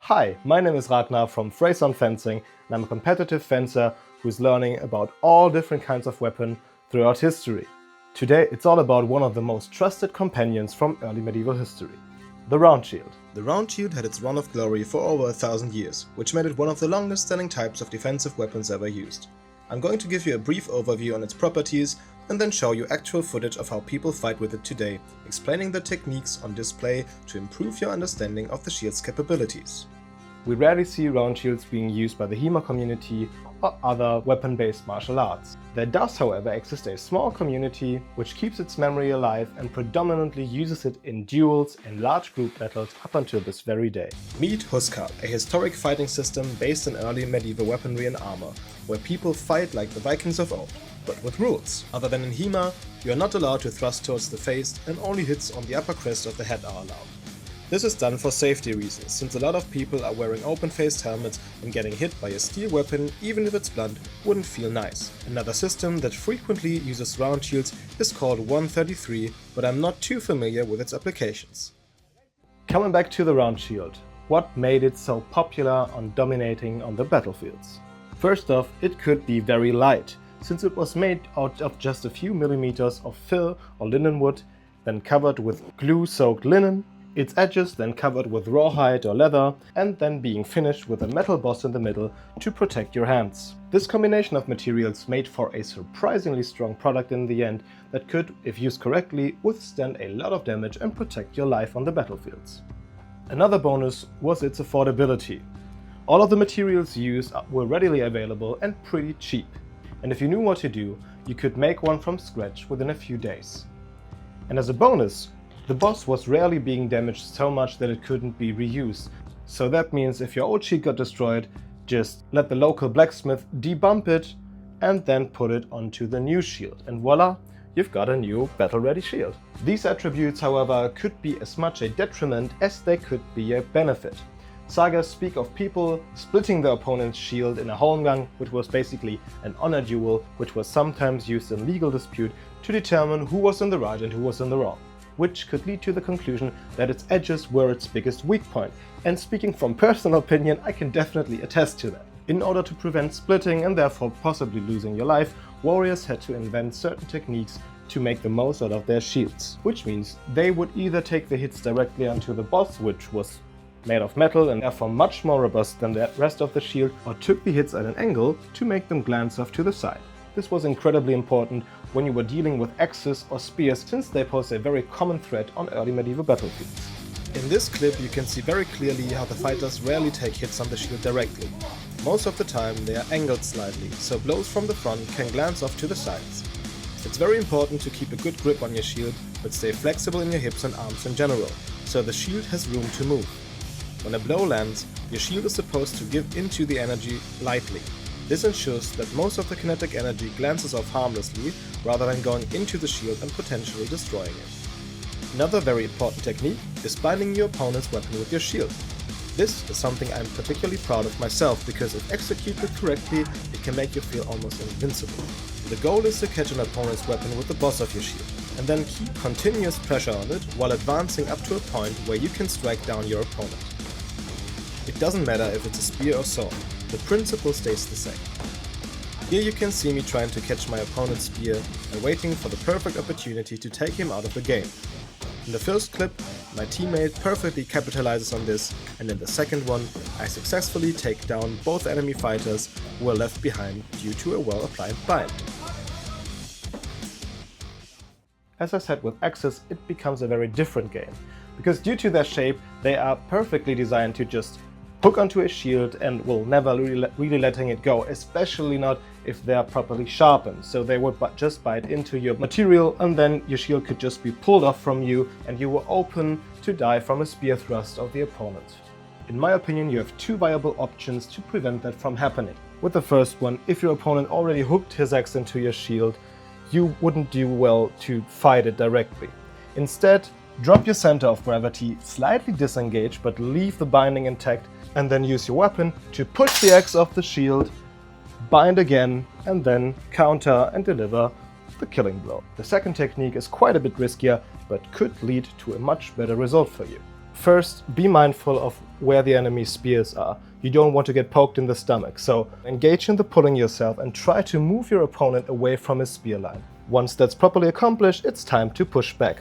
Hi, my name is Ragnar from Frason Fencing, and I'm a competitive fencer who's learning about all different kinds of weapons throughout history. Today it's all about one of the most trusted companions from early medieval history, the round shield. The round shield had its run of glory for over 1,000 years, which made it one of the longest standing types of defensive weapons ever used. I'm going to give you a brief overview on its properties and then show you actual footage of how people fight with it today, explaining the techniques on display to improve your understanding of the shield's capabilities. We rarely see round shields being used by the HEMA community or other weapon-based martial arts. There does, however, exist a small community which keeps its memory alive and predominantly uses it in duels and large group battles up until this very day. Meet Huskar, a historic fighting system based in early medieval weaponry and armor, where people fight like the Vikings of old, but with rules. Other than in HEMA, you are not allowed to thrust towards the face and only hits on the upper crest of the head are allowed. This is done for safety reasons, since a lot of people are wearing open-faced helmets and getting hit by a steel weapon, even if it's blunt, wouldn't feel nice. Another system that frequently uses round shields is called 133, but I'm not too familiar with its applications. Coming back to the round shield, what made it so popular on dominating on the battlefields? First off, it could be very light, since it was made out of just a few millimeters of fill or linen wood, then covered with glue-soaked linen, its edges then covered with rawhide or leather, and then being finished with a metal boss in the middle to protect your hands. This combination of materials made for a surprisingly strong product in the end that could, if used correctly, withstand a lot of damage and protect your life on the battlefields. Another bonus was its affordability. All of the materials used were readily available and pretty cheap, and if you knew what to do, you could make one from scratch within a few days. And as a bonus, the boss was rarely being damaged so much that it couldn't be reused, so that means if your old shield got destroyed, just let the local blacksmith debump it and then put it onto the new shield, and voila, you've got a new battle-ready shield. These attributes, however, could be as much a detriment as they could be a benefit. Sagas speak of people splitting their opponent's shield in a holmgang, which was basically an honor duel, which was sometimes used in legal dispute to determine who was in the right and who was in the wrong, which could lead to the conclusion that its edges were its biggest weak point. And speaking from personal opinion, I can definitely attest to that. In order to prevent splitting and therefore possibly losing your life, warriors had to invent certain techniques to make the most out of their shields, which means they would either take the hits directly onto the boss, which was made of metal and therefore much more robust than the rest of the shield, or took the hits at an angle to make them glance off to the side. This was incredibly important when you were dealing with axes or spears, since they pose a very common threat on early medieval battlefields. In this clip you can see very clearly how the fighters rarely take hits on the shield directly. Most of the time they are angled slightly, so blows from the front can glance off to the sides. It's very important to keep a good grip on your shield, but stay flexible in your hips and arms in general, so the shield has room to move. When a blow lands, your shield is supposed to give into the energy lightly. This ensures that most of the kinetic energy glances off harmlessly rather than going into the shield and potentially destroying it. Another very important technique is binding your opponent's weapon with your shield. This is something I'm particularly proud of myself, because if executed correctly, it can make you feel almost invincible. The goal is to catch an opponent's weapon with the boss of your shield, and then keep continuous pressure on it while advancing up to a point where you can strike down your opponent. It doesn't matter if it's a spear or sword, the principle stays the same. Here you can see me trying to catch my opponent's spear and waiting for the perfect opportunity to take him out of the game. In the first clip, my teammate perfectly capitalizes on this, and in the second one, I successfully take down both enemy fighters who were left behind due to a well-applied bind. As I said, with axes it becomes a very different game, because due to their shape they are perfectly designed to just hook onto a shield and will never really letting it go, especially not if they are properly sharpened. So they would just bite into your material, and then your shield could just be pulled off from you and you were open to die from a spear thrust of the opponent. In my opinion, you have two viable options to prevent that from happening. With the first one, if your opponent already hooked his axe into your shield, you wouldn't do well to fight it directly. Instead, drop your center of gravity, slightly disengage but leave the binding intact, and then use your weapon to push the axe off the shield, bind again, and then counter and deliver the killing blow. The second technique is quite a bit riskier, but could lead to a much better result for you. First, be mindful of where the enemy's spears are. You don't want to get poked in the stomach, so engage in the pulling yourself and try to move your opponent away from his spear line. Once that's properly accomplished, it's time to push back.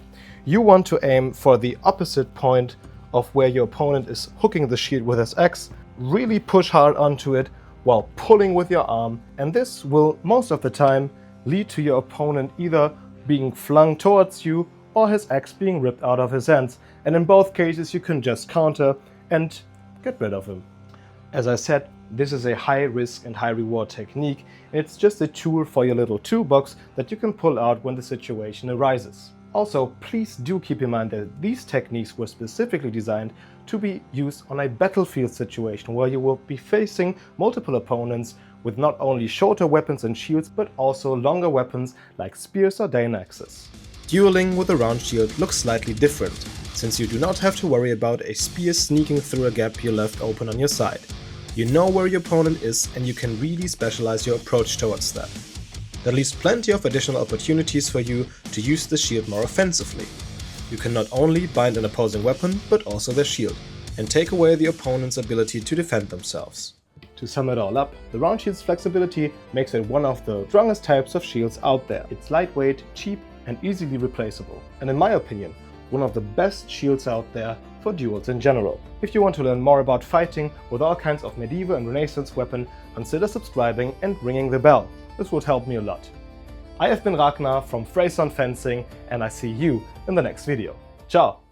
You want to aim for the opposite point of where your opponent is hooking the shield with his axe. Really push hard onto it while pulling with your arm, and this will most of the time lead to your opponent either being flung towards you or his axe being ripped out of his hands, and in both cases you can just counter and get rid of him. As I said, this is a high risk and high reward technique, and it's just a tool for your little toolbox that you can pull out when the situation arises. Also, please do keep in mind that these techniques were specifically designed to be used on a battlefield situation where you will be facing multiple opponents with not only shorter weapons and shields, but also longer weapons like spears or Dane axes. Dueling with a round shield looks slightly different, since you do not have to worry about a spear sneaking through a gap you left open on your side. You know where your opponent is and you can really specialize your approach towards that. That leaves plenty of additional opportunities for you to use the shield more offensively. You can not only bind an opposing weapon, but also their shield, and take away the opponent's ability to defend themselves. To sum it all up, the round shield's flexibility makes it one of the strongest types of shields out there. It's lightweight, cheap, and easily replaceable, and in my opinion, one of the best shields out there for duels in general. If you want to learn more about fighting with all kinds of medieval and Renaissance weapons, consider subscribing and ringing the bell. This would help me a lot. I have been Ragnar from Frason Fencing, and I see you in the next video. Ciao!